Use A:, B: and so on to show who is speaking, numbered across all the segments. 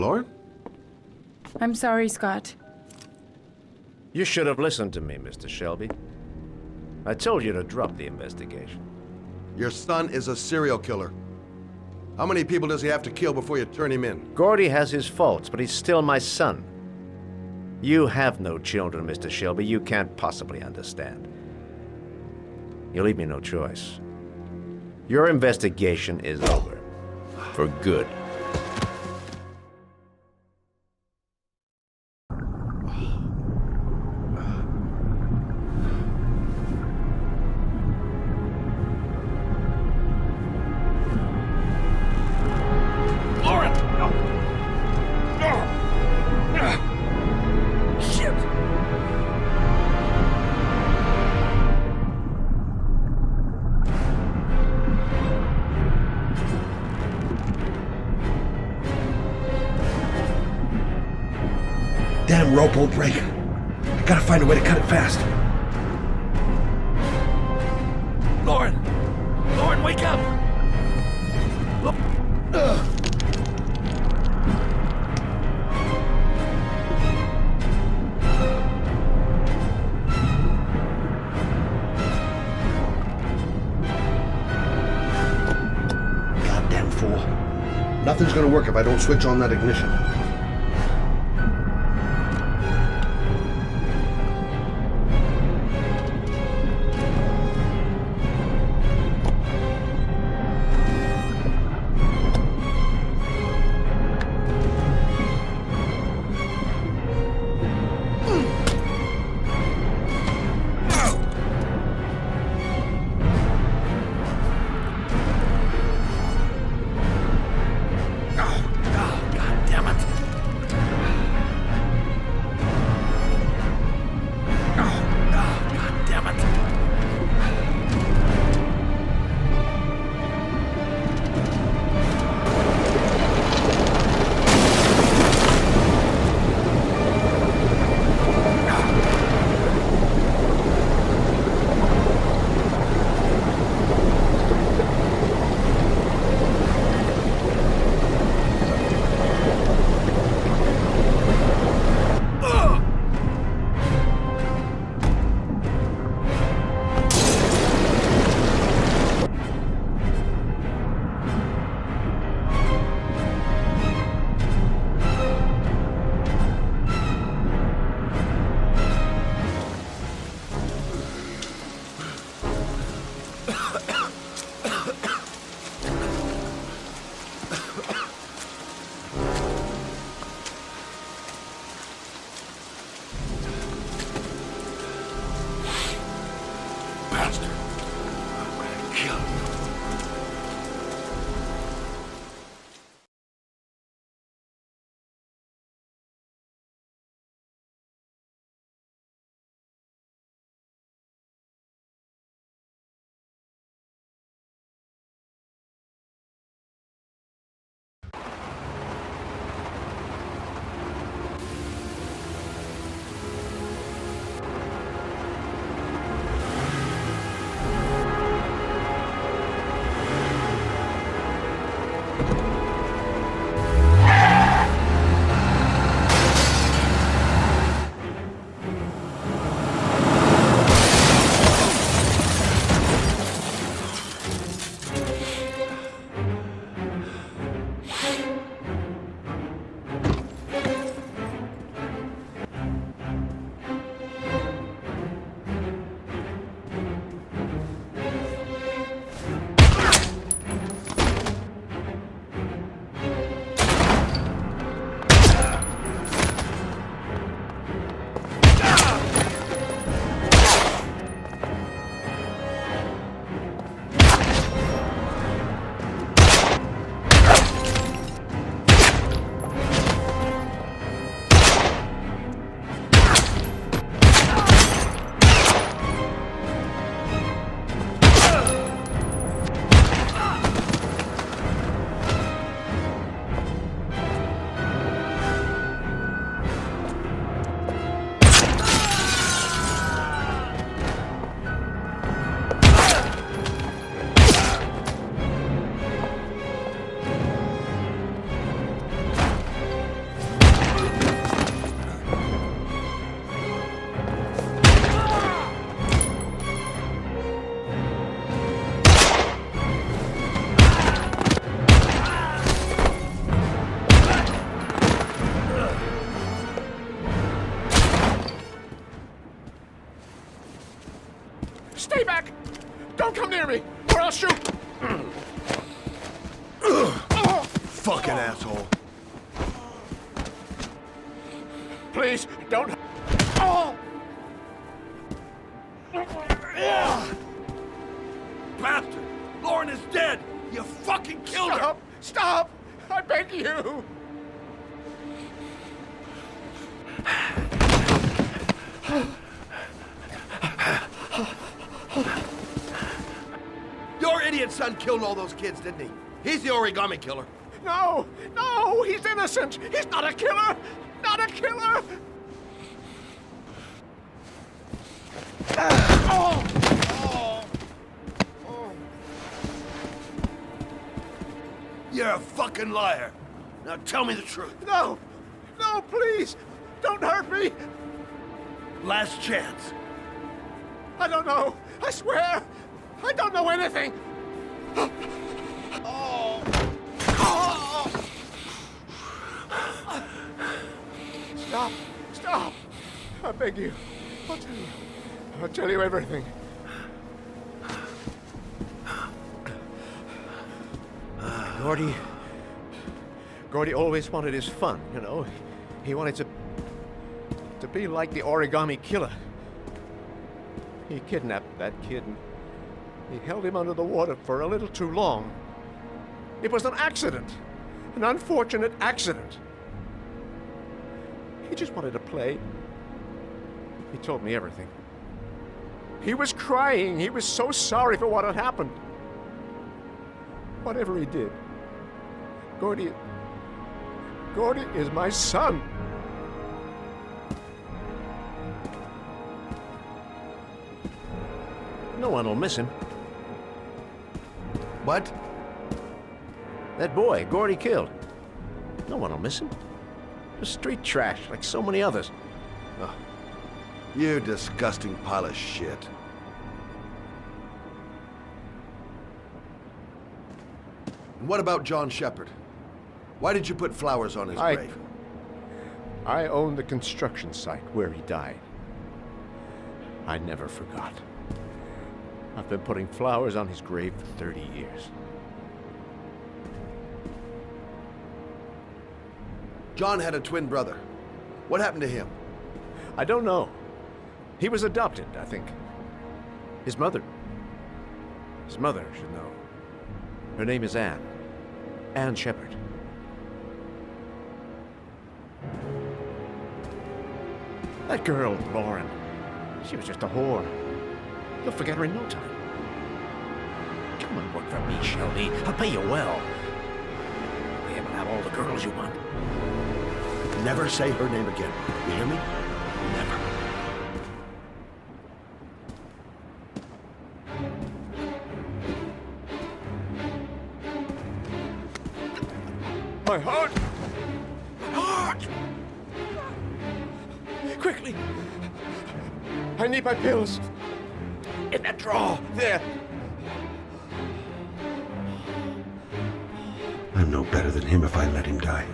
A: Lauren?
B: I'm sorry, Scott.
C: You should have listened to me, Mr. Shelby. I told you to drop the investigation.
A: Your son is a serial killer. How many people does he have to kill before you turn him in?
C: Gordy has his faults, but he's still my son. You have no children, Mr. Shelby. You can't possibly understand. You leave me no choice. Your investigation is over. For good.
D: Damn rope won't break. I gotta find a way to cut it fast.
E: Lauren! Lauren, wake up!
D: Goddamn fool. Nothing's gonna work if I don't switch on that ignition.
E: Bastard! I'm gonna kill him.
F: Stay back! Don't come near me, or I'll shoot!
A: Fucking asshole.
F: Please, don't... Oh!
E: Bastard! Lauren is dead! You fucking killed her!
F: Stop! Stop! I beg you!
A: Your idiot son killed all those kids, didn't he? He's the origami killer.
F: No! No! He's innocent! He's not a killer! Not a killer! Oh! Oh! Oh!
E: You're a fucking liar! Now tell me the truth.
F: No! No, please! Don't hurt me!
E: Last chance.
F: I don't know! I swear! I don't know anything! Oh! Oh! Stop! Stop! I beg you. I'll tell you. I'll tell you everything.
C: Gordy always wanted his fun, you know. He wanted to be like the origami killer. He kidnapped that kid and he held him under the water for a little too long. It was an accident. An unfortunate accident. He just wanted to play. He told me everything.
F: He was crying. He was so sorry for what had happened. Whatever he did, Gordy is my son.
C: No one will miss him.
A: What?
C: That boy, Gordy killed. No one will miss him. Just street trash, like so many others.
A: You disgusting pile of shit. And what about John Shepard? Why did you put flowers on his grave?
F: I own the construction site where he died. I never forgot. I've been putting flowers on his grave for 30 years.
A: John had a twin brother. What happened to him?
F: I don't know. He was adopted, I think. His mother should know.
C: Her name is Anne. Anne Shepard. That girl, Lauren, she was just a whore. You'll forget her in no time. Come and work for me, Shelby. I'll pay you well. Be able to have all the girls you want.
A: Never say her name again. You hear me? Never.
F: My heart! My heart! Quickly! I need my pills. In that drawer, there.
D: I'm no better than him if I let him die.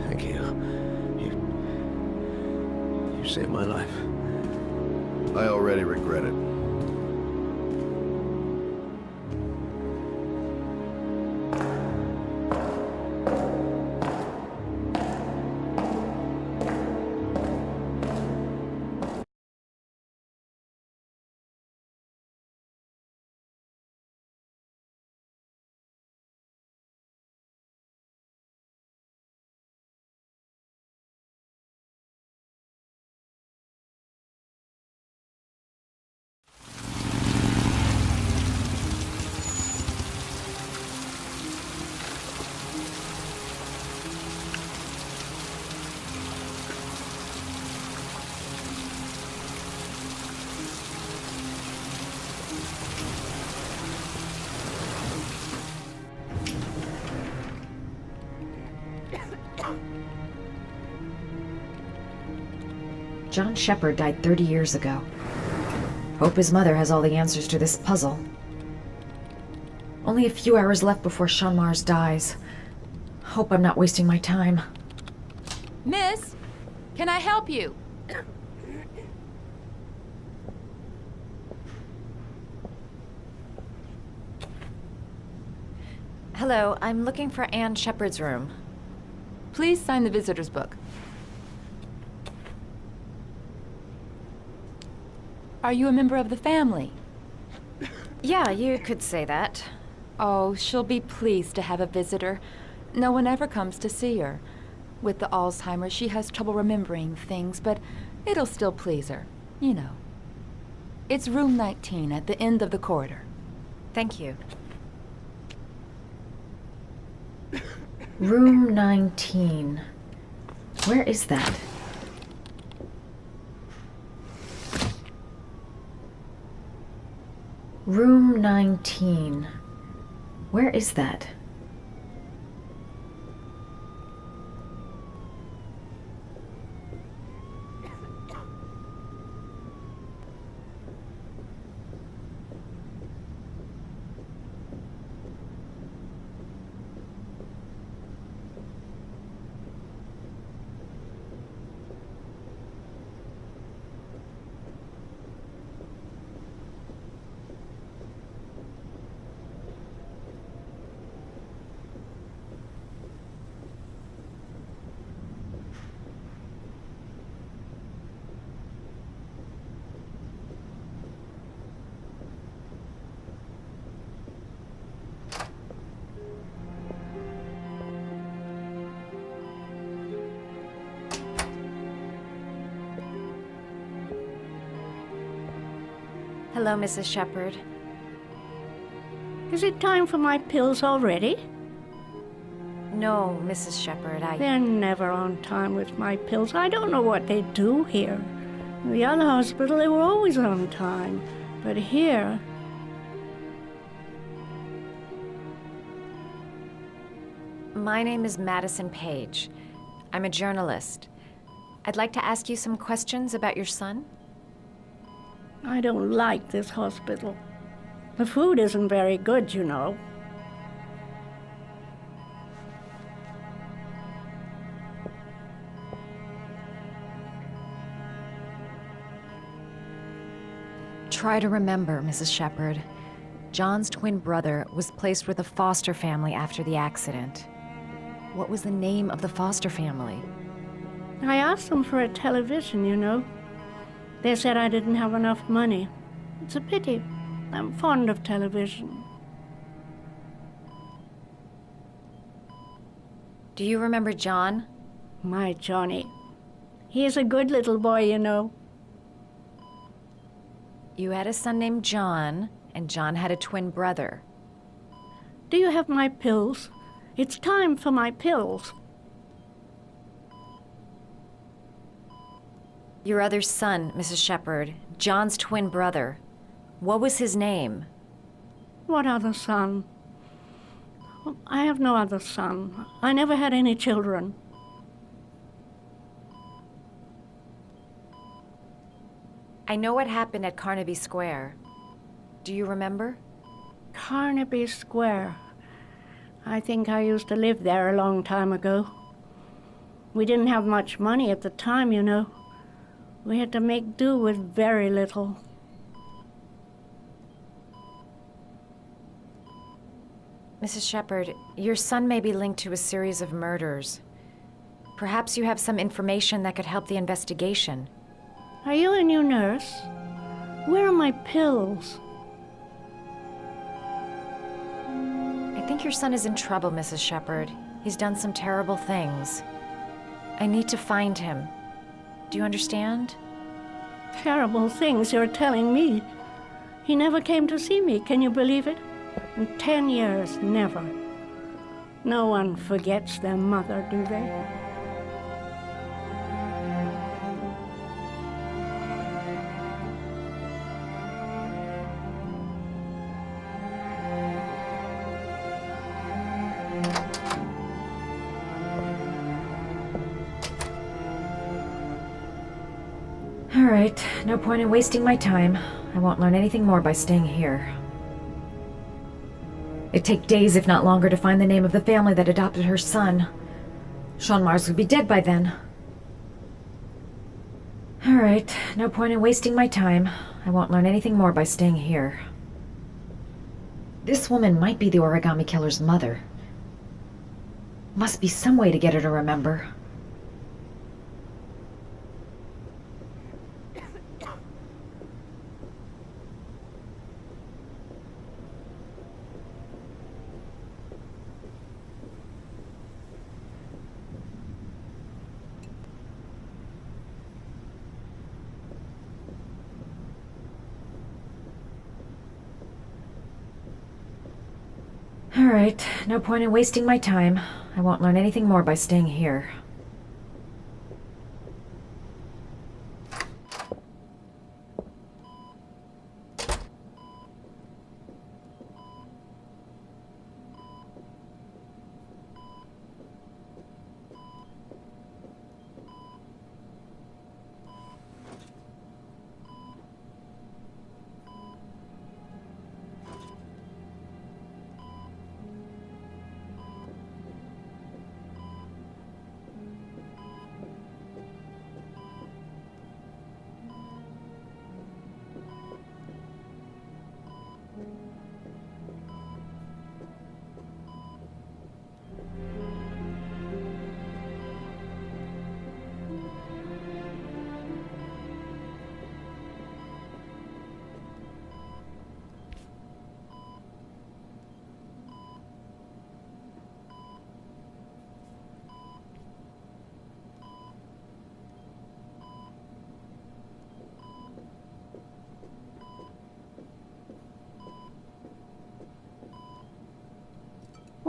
C: Thank you. You saved my life.
A: I already regret it.
G: John Shepard died 30 years ago. Hope his mother has all the answers to this puzzle. Only a few hours left before Sean Mars dies. Hope I'm not wasting my time.
B: Miss, can I help you?
G: Hello, I'm looking for Anne Shepard's room.
B: Please sign the visitor's book. Are you a member of the family?
G: Yeah, you could say that.
B: Oh, she'll be pleased to have a visitor. No one ever comes to see her. With the Alzheimer's, she has trouble remembering things, but it'll still please her. You know. It's room 19 at the end of the corridor.
G: Thank you. Room 19. Where is that? Room 19. Where is that? Hello, Mrs. Shepard.
H: Is it time for my pills already?
G: No, Mrs. Shepard,
H: They're never on time with my pills. I don't know what they do here. In the other hospital, they were always on time. But here...
G: My name is Madison Page. I'm a journalist. I'd like to ask you some questions about your son.
H: I don't like this hospital. The food isn't very good, you know.
G: Try to remember, Mrs. Shepard. John's twin brother was placed with a foster family after the accident. What was the name of the foster family?
H: I asked them for a television, you know. They said I didn't have enough money. It's a pity. I'm fond of television.
G: Do you remember John?
H: My Johnny. He is a good little boy, you know.
G: You had a son named John, and John had a twin brother.
H: Do you have my pills? It's time for my pills.
G: Your other son, Mrs. Shepard, John's twin brother. What was his name?
H: What other son? I have no other son. I never had any children.
G: I know what happened at Carnaby Square. Do you remember?
H: Carnaby Square. I think I used to live there a long time ago. We didn't have much money at the time, you know. We had to make do with very little.
G: Mrs. Shepard, your son may be linked to a series of murders. Perhaps you have some information that could help the investigation.
H: Are you a new nurse? Where are my pills?
G: I think your son is in trouble, Mrs. Shepard. He's done some terrible things. I need to find him. Do you understand?
H: Terrible things you're telling me. He never came to see me, can you believe it? In 10 years, never. No one forgets their mother, do they?
G: right, no point in wasting my time. I won't learn anything more by staying here. It'd take days, if not longer, to find the name of the family that adopted her son. Sean Mars would be dead by then. All right, no point in wasting my time. I won't learn anything more by staying here. This woman might be the origami killer's mother. Must be some way to get her to remember. All right, no point in wasting my time. I won't learn anything more by staying here.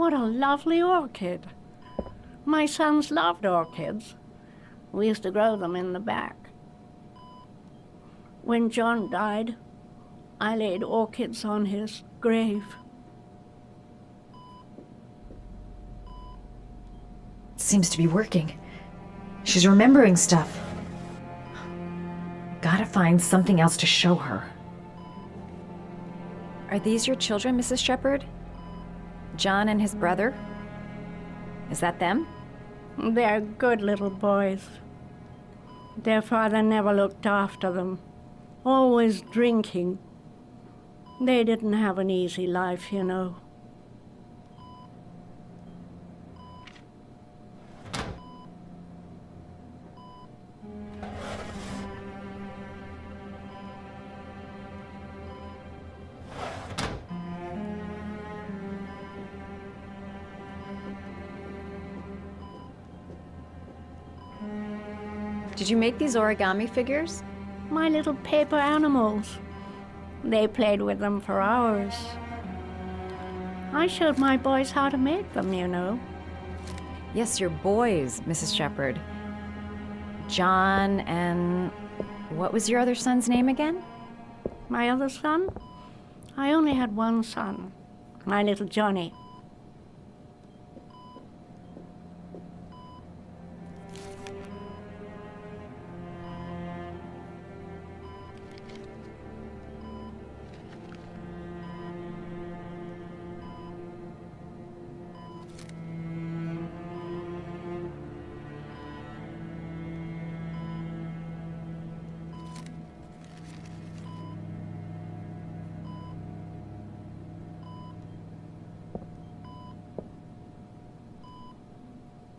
H: What a lovely orchid. My sons loved orchids. We used to grow them in the back. When John died, I laid orchids on his grave.
G: Seems to be working. She's remembering stuff. Gotta find something else to show her. Are these your children, Mrs. Shepherd? John and his brother? Is that them?
H: They're good little boys. Their father never looked after them, always drinking. They didn't have an easy life, you know.
G: Did you make these origami figures?
H: My little paper animals. They played with them for hours. I showed my boys how to make them, you know.
G: Yes, your boys, Mrs. Shepherd. John and... what was your other son's name again?
H: My other son? I only had one son, my little Johnny.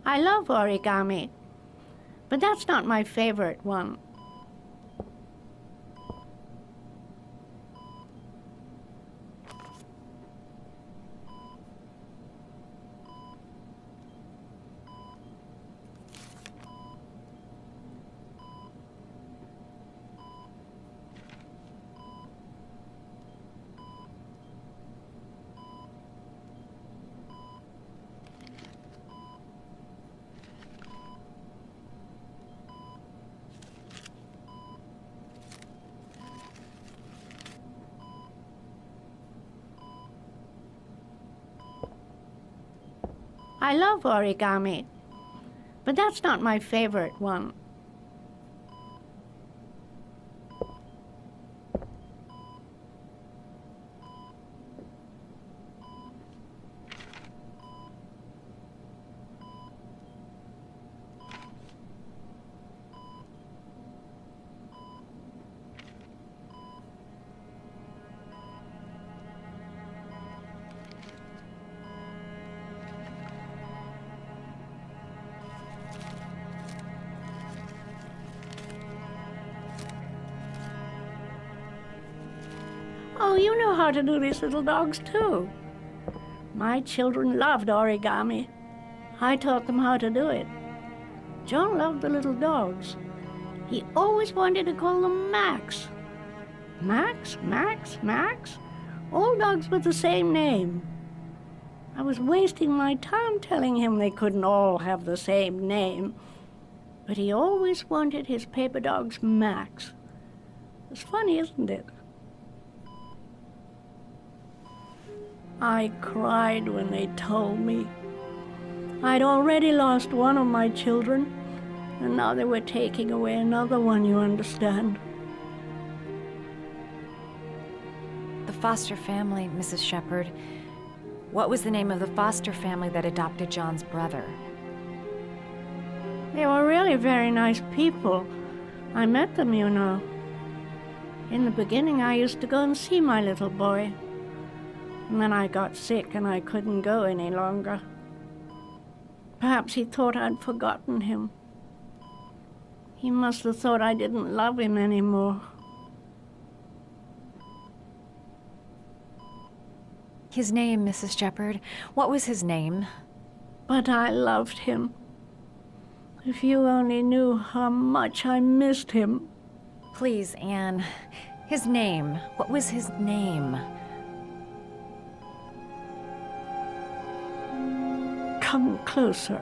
H: I love origami, but that's not my favorite one. I love origami, but that's not my favorite one. Oh, you know how to do these little dogs, too. My children loved origami. I taught them how to do it. John loved the little dogs. He always wanted to call them Max. Max, Max, Max. All dogs with the same name. I was wasting my time telling him they couldn't all have the same name. But he always wanted his paper dogs Max. It's funny, isn't it? I cried when they told me. I'd already lost one of my children, and now they were taking away another one, you understand.
G: The foster family, Mrs. Shepherd. What was the name of the foster family that adopted John's brother?
H: They were really very nice people. I met them, you know. In the beginning, I used to go and see my little boy. And then I got sick and I couldn't go any longer. Perhaps he thought I'd forgotten him. He must have thought I didn't love him anymore.
G: His name, Mrs. Shepherd. What was his name?
H: But I loved him. If you only knew how much I missed him.
G: Please, Anne. His name. What was his name?
H: Come closer.